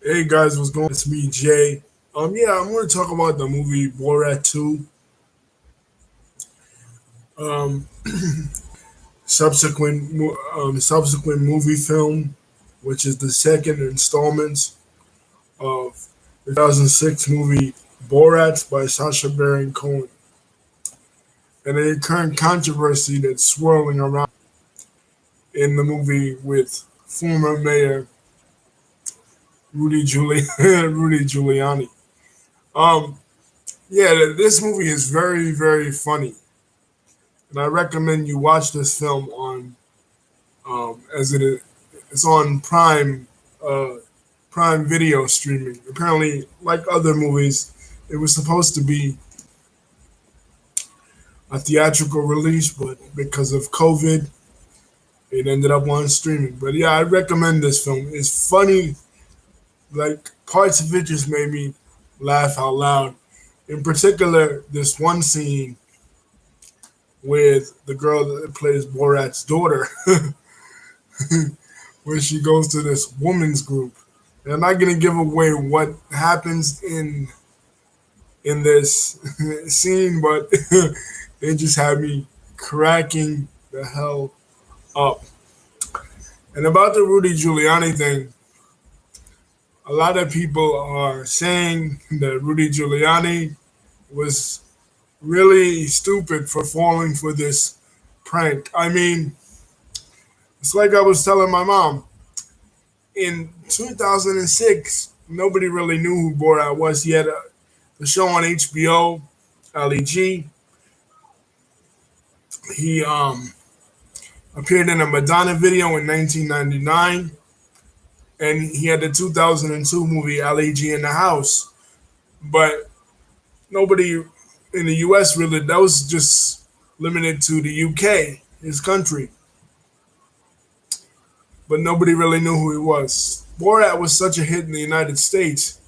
Hey guys, what's going on? It's me, Jay. Yeah, I'm going to talk about the movie Borat 2. Um, subsequent movie film, which is the second installment of the 2006 movie Borat by Sacha Baron Cohen, and the current controversy that's swirling around in the movie with former mayor Rudy Giuliani. Um, yeah, this movie is very, very funny, and I recommend you watch this film on as it is. It's on uh, Prime Video streaming. Apparently, like other movies, it was supposed to be a theatrical release, but because of COVID, it ended up on streaming. But yeah, I recommend this film. It's funny. Like parts of it just made me laugh out loud. In particular, this one scene with the girl that plays Borat's daughter, where she goes to this woman's group. And I'm not gonna give away what happens in this scene, but it just had me cracking the hell up. And about the Rudy Giuliani thing, a lot of people are saying that Rudy Giuliani was really stupid for falling for this prank. I mean, it's like I was telling my mom in 2006, nobody really knew who Borat was. He had the show on HBO, LEG. He appeared in a Madonna video in 1999, and he had the 2002 movie LEG in the House. But nobody in the US really, that was just limited to the UK, his country. But nobody really knew who he was. Borat was such a hit in the United States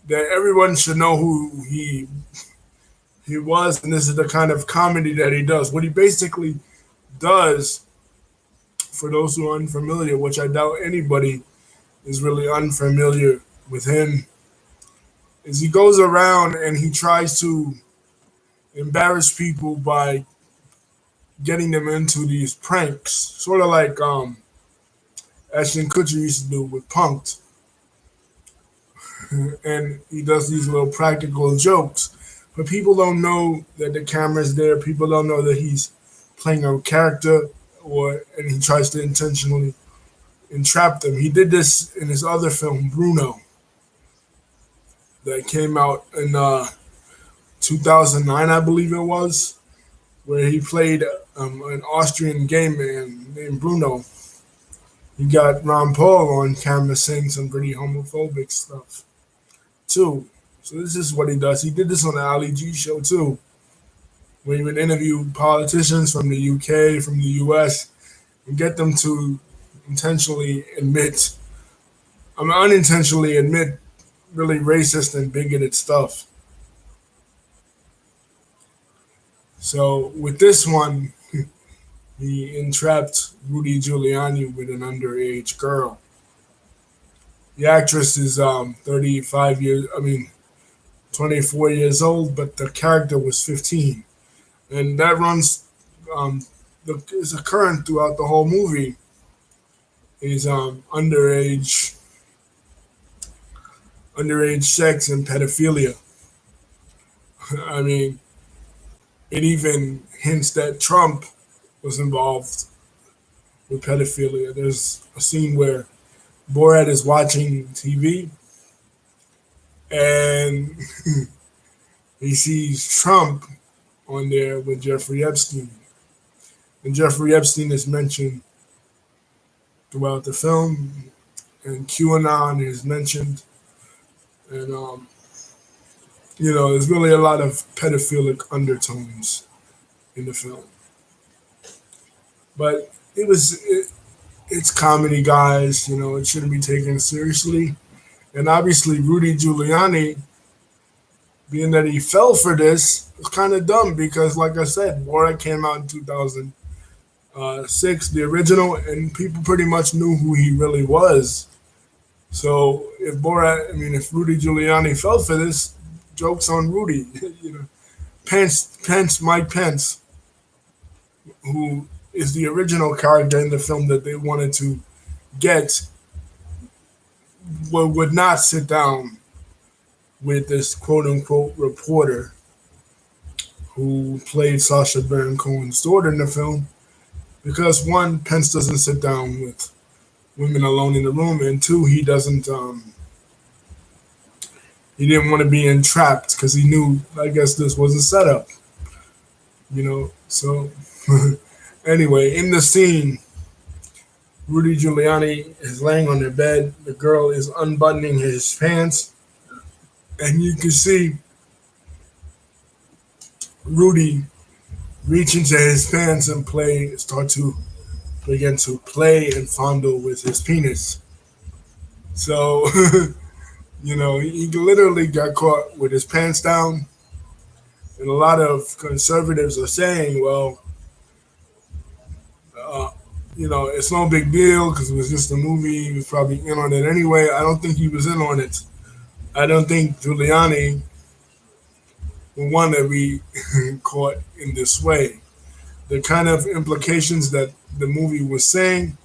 that everyone should know who he was, and this is the kind of comedy that he does. What he basically does, for those who are unfamiliar, which I doubt anybody is really unfamiliar with him, is he goes around and he tries to embarrass people by getting them into these pranks, sort of like Ashton Kutcher used to do with Punked, and he does these little practical jokes. But people don't know that the camera's there. People don't know that he's playing a character, and he tries to intentionally entrap them. He did this in his other film, Bruno, that came out in 2009, I believe it was, where he played an Austrian gay man named Bruno. He got Ron Paul on camera saying some pretty homophobic stuff too. So this is what he does. He did this on the Ali G show too, where he would interview politicians from the UK, from the US, and get them to intentionally admit, unintentionally admit really racist and bigoted stuff. So with this one, he entrapped Rudy Giuliani with an underage girl. The actress is 35 years, 24 years old, but the character was 15. And that runs, is occurring throughout the whole movie, is underage sex and pedophilia. I mean, it even hints that Trump was involved with pedophilia. There's a scene where Borat is watching TV and he sees Trump on there with Jeffrey Epstein. And Jeffrey Epstein is mentioned throughout the film, and QAnon is mentioned. And, there's really a lot of pedophilic undertones in the film. But it's comedy, guys. It shouldn't be taken seriously. And obviously, Rudy Giuliani, being that he fell for this, was kind of dumb because, like I said, Borat came out in 2006, the original, and people pretty much knew who he really was. So if Rudy Giuliani fell for this, jokes on Rudy. you know, Mike Pence, who is the original character in the film that they wanted to get, would not sit down with this quote unquote reporter who played Sacha Baron Cohen's daughter in the film because one, Pence doesn't sit down with women alone in the room, and two, he didn't want to be entrapped because he knew, I guess, this was a setup, So anyway, in the scene, Rudy Giuliani is laying on the bed. The girl is unbuttoning his pants, and you can see Rudy reach into his pants and start to begin to play and fondle with his penis. So, he literally got caught with his pants down. And a lot of conservatives are saying, well, uh, it's no big deal because it was just a movie. He was probably in on it anyway. I don't think he was in on it. I don't think Giuliani would want to be caught in this way. The kind of implications that the movie was saying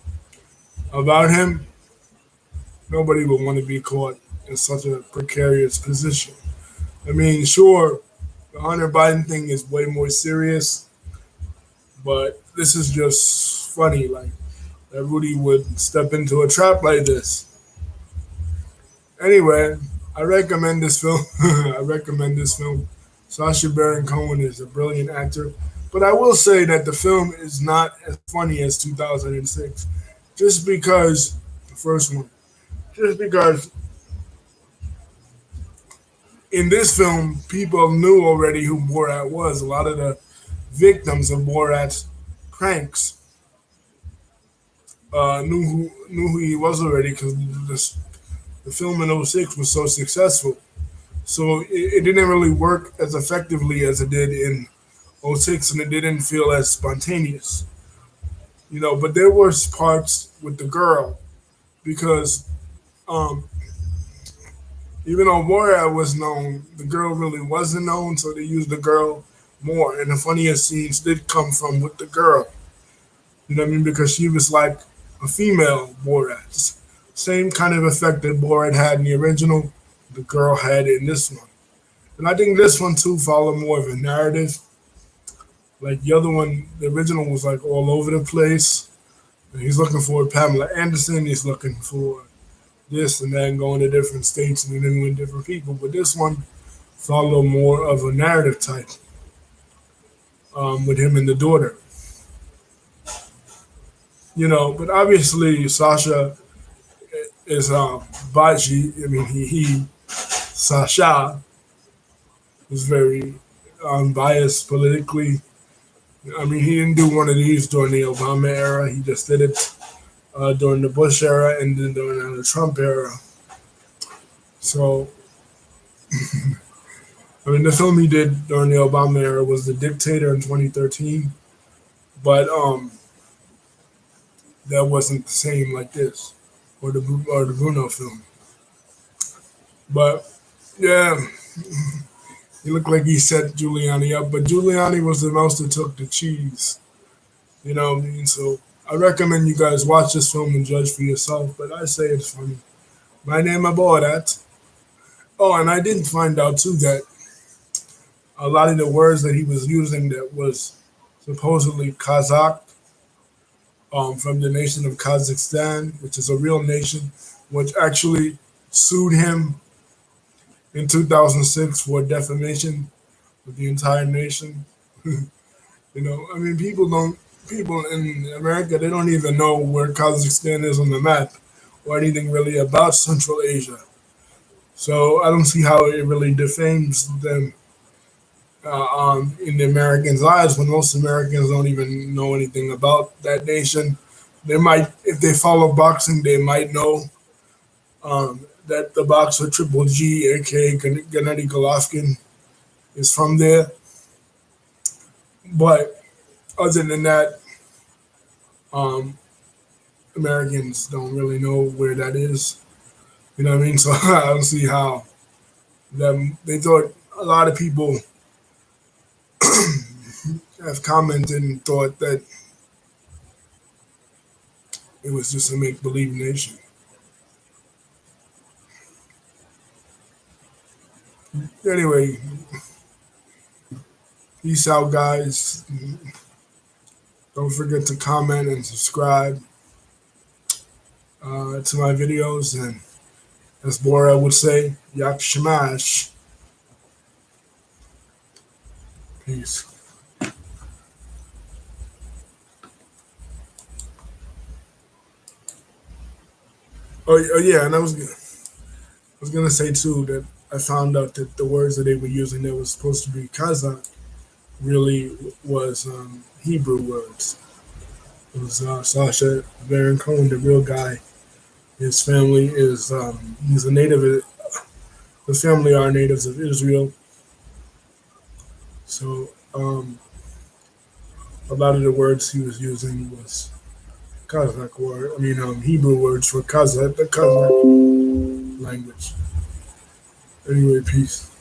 about him, nobody would want to be caught in such a precarious position. I mean, sure, the Hunter Biden thing is way more serious, but this is just funny. Like, that Rudy would step into a trap like this. Anyway, I recommend this film. I recommend this film. Sacha Baron Cohen is a brilliant actor, but I will say that the film is not as funny as 2006, just because the first one, just because in this film people knew already who Borat was. A lot of the victims of Borat's pranks knew who he was already because the film in '06 was so successful. So it didn't really work as effectively as it did in '06, and it didn't feel as spontaneous. But there was parts with the girl because um, even though Borat was known, the girl really wasn't known, so they used the girl more. And the funniest scenes did come from with the girl. You know what I mean? Because she was like a female Borat. Same kind of effect that Borat had in the original, the girl had in this one. And I think this one too followed more of a narrative. Like the other one, the original was like all over the place. And he's looking for Pamela Anderson. He's looking for this and that, and going to different states and interviewing different people. But this one followed more of a narrative type with him and the daughter. But obviously Sasha is Baji. I mean, he Sasha was very unbiased politically. I mean, he didn't do one of these during the Obama era. He just did it during the Bush era and then during the Trump era. So, I mean, the film he did during the Obama era was The Dictator in 2013, but that wasn't the same like this or the Bruno film. But yeah, he looked like he set Giuliani up, but Giuliani was the mouse that took the cheese. You know what I mean? So I recommend you guys watch this film and judge for yourself. But I say it's funny. My name is Borat. Oh, and I didn't find out too that a lot of the words that he was using that was supposedly Kazakh from the nation of Kazakhstan, which is a real nation, which actually sued him in 2006 for defamation of the entire nation. I mean, people in America, they don't even know where Kazakhstan is on the map or anything really about Central Asia. So I don't see how it really defames them in the Americans' eyes when most Americans don't even know anything about that nation. They might, if they follow boxing, they might know that the boxer Triple G, aka Gennady Golovkin, is from there. But other than that, um, Americans don't really know where that is. You know what I mean? So I don't see how them. They thought a lot of people have commented and thought that it was just a make believe nation. Anyway, peace out, guys. Don't forget to comment and subscribe to my videos. And as Borat would say, Yak Shamash. Peace. Oh yeah, and I was gonna say too that I found out that the words that they were using that was supposed to be Kazakh really was Hebrew words. It was Sasha Baron Cohen, the real guy. His family is he's a native. His family are natives of Israel. So a lot of the words he was using was Kazakh word. I mean Hebrew words for Kazakh, the Kazakh language. Anyway, peace.